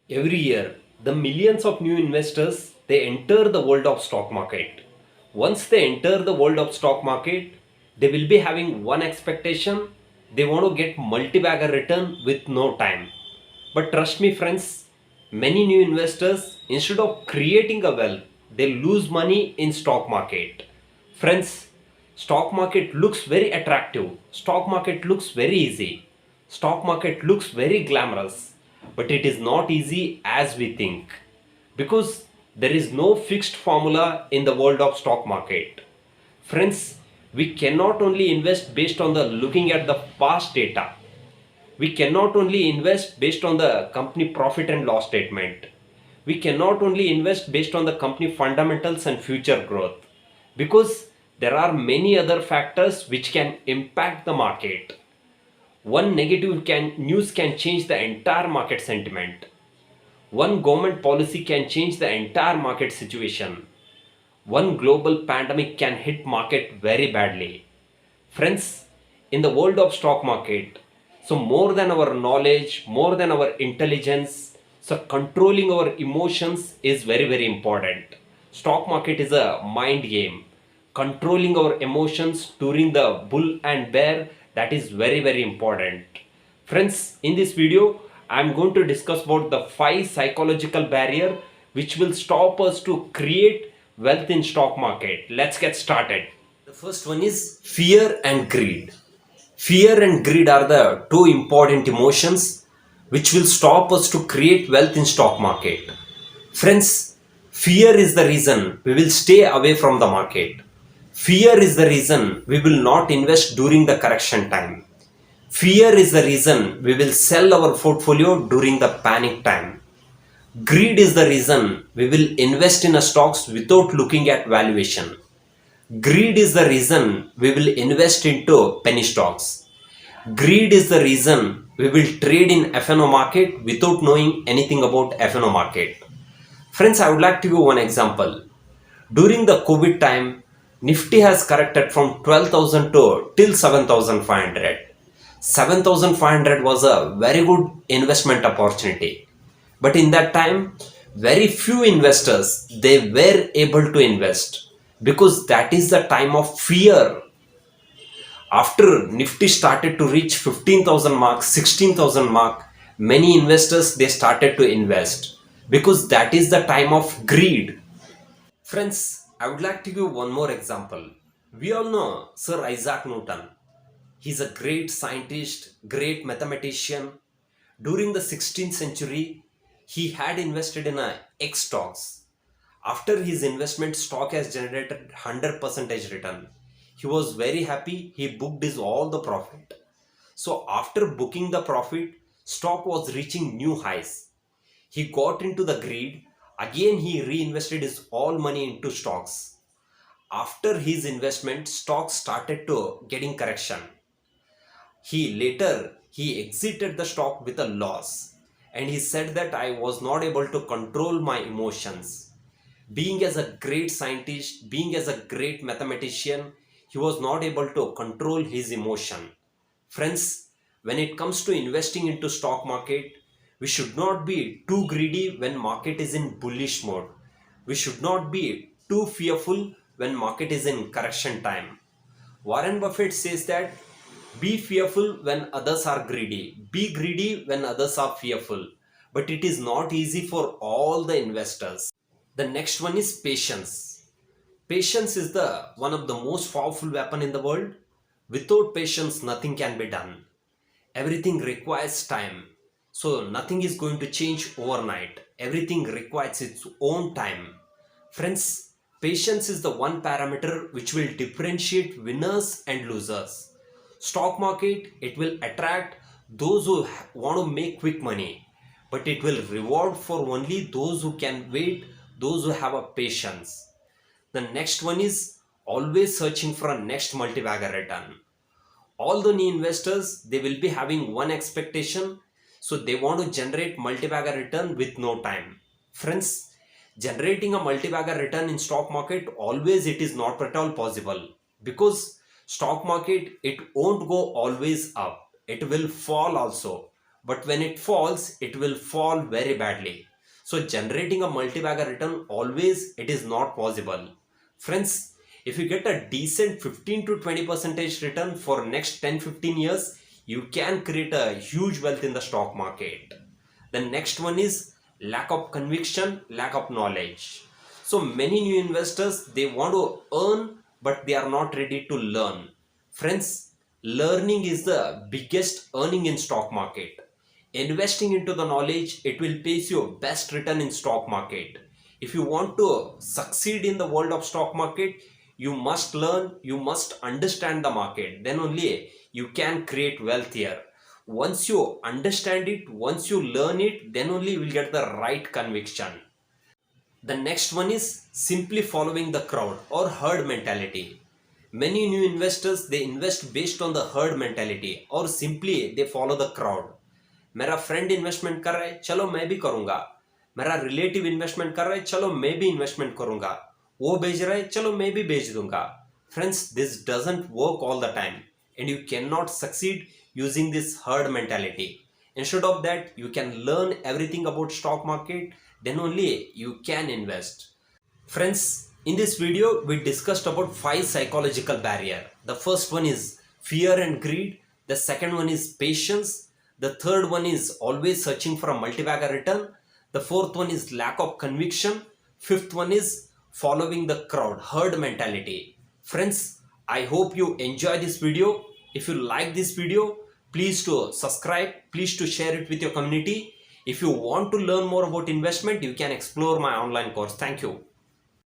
Every year, the millions of new investors they enter the world of stock market. Once they enter the world of stock market, they will be having one expectation. They want to get multi-bagger return with no time. But trust me, friends, many new investors instead of creating a wealth, they lose money in stock market. Friends, stock market looks very attractive. Stock market looks very easy. Stock market looks very glamorous, but it is not easy as we think because there is no fixed formula in the world of stock market. Friends, we cannot only invest based on the looking at the past data. We cannot only invest based on the company profit and loss statement. We cannot only invest based on the company fundamentals and future growth because there are many other factors which can impact the market. One negative news can change the entire market sentiment. One government policy can change the entire market situation. One global pandemic can hit market very badly. Friends, in the world of stock market, so more than our knowledge, more than our intelligence, so controlling our emotions is very, very important. Stock market is a mind game. Controlling our emotions during the bull and bear, that is very, very important. Friends, in this video, I am going to discuss about the 5 psychological barrier which will stop us to create wealth in stock market. Let's get started. The first one is fear and greed. Fear and greed are the two important emotions which will stop us to create wealth in stock market. Friends, fear is the reason we will stay away from the market. Fear is the reason we will not invest during the correction time. Fear is the reason we will sell our portfolio during the panic time. Greed is the reason we will invest in a stocks without looking at valuation. Greed is the reason we will invest into penny stocks. Greed is the reason we will trade in FNO market without knowing anything about FNO market. Friends, I would like to give one example. During the COVID time, Nifty has corrected from 12,000 to till 7,500. 7,500 was a very good investment opportunity. But in that time, very few investors they were able to invest because that is the time of fear. After Nifty started to reach 15,000 mark, 16,000 mark, many investors they started to invest because that is the time of greed. Friends, I would like to give one more example. We all know Sir Isaac Newton. He's a great scientist, great mathematician. During the 16th century, he had invested in a X stocks. After his investment, stock has generated 100% return. He was very happy. He booked his all the profit. So after booking the profit, stock was reaching new highs. He got into the greed. Again, he reinvested his all money into stocks. After his investment, stocks started to getting correction. He exited the stock with a loss, and he said that I was not able to control my emotions. Being as a great scientist, being as a great mathematician, he was not able to control his emotion. Friends, when it comes to investing into stock market, we should not be too greedy when market is in bullish mode. We should not be too fearful when market is in correction time. Warren Buffett says that be fearful when others are greedy. Be greedy when others are fearful. But it is not easy for all the investors. The next one is patience. Patience is the one of the most powerful weapon in the world. Without patience, nothing can be done. Everything requires time. So nothing is going to change overnight. Everything requires its own time. Friends, patience is the one parameter which will differentiate winners and losers. Stock market, it will attract those who want to make quick money, but it will reward for only those who can wait, those who have a patience. The next one is always searching for a next multi-bagger return. All the new investors they will be having one expectation, so they want to generate multi-bagger return with no time. Friends, generating a multi-bagger return in stock market always it is not at all possible because stock market it won't go always up, it will fall also. but when it falls, it will fall very badly. So generating a multi-bagger return always it is not possible. Friends, if you get a decent 15 to 20 percentage return for next 10-15 years, you can create a huge wealth in the stock market. The next one is lack of conviction, lack of knowledge. So many new investors they want to earn but they are not ready to learn. Friends, learning is the biggest earning in stock market. Investing into the knowledge it will pay you best return in stock market. If you want to succeed in the world of stock market, you must learn, you must understand the market, then only you can create wealth here. Once you understand it, once you learn it, then only you will get the right conviction. The next one is simply following the crowd or herd mentality. Many new investors they invest based on the herd mentality or simply they follow the crowd. मेरा friend investment कर रहा है चलो मैं भी करूंगा, मेरा relative investment कर रहा है चलो मैं भी इन्वेस्टमेंट करूंगा, वो बेच रहा है चलो मैं भी बेच दूंगा. Friends, this doesn't work all the time and you cannot succeed using this herd mentality. Instead of that, you can learn everything about stock market, then only you can invest. Friends, in this video, we discussed about 5 psychological barriers. The first one is fear and greed. The second one is patience. The third one is always searching for a multi-bagger return. The fourth one is lack of conviction. Fifth one is following the crowd, herd mentality. Friends, I hope you enjoy this video. If you like this video, please to subscribe, please to share it with your community. If you want to learn more about investment, you can explore my online course. Thank you.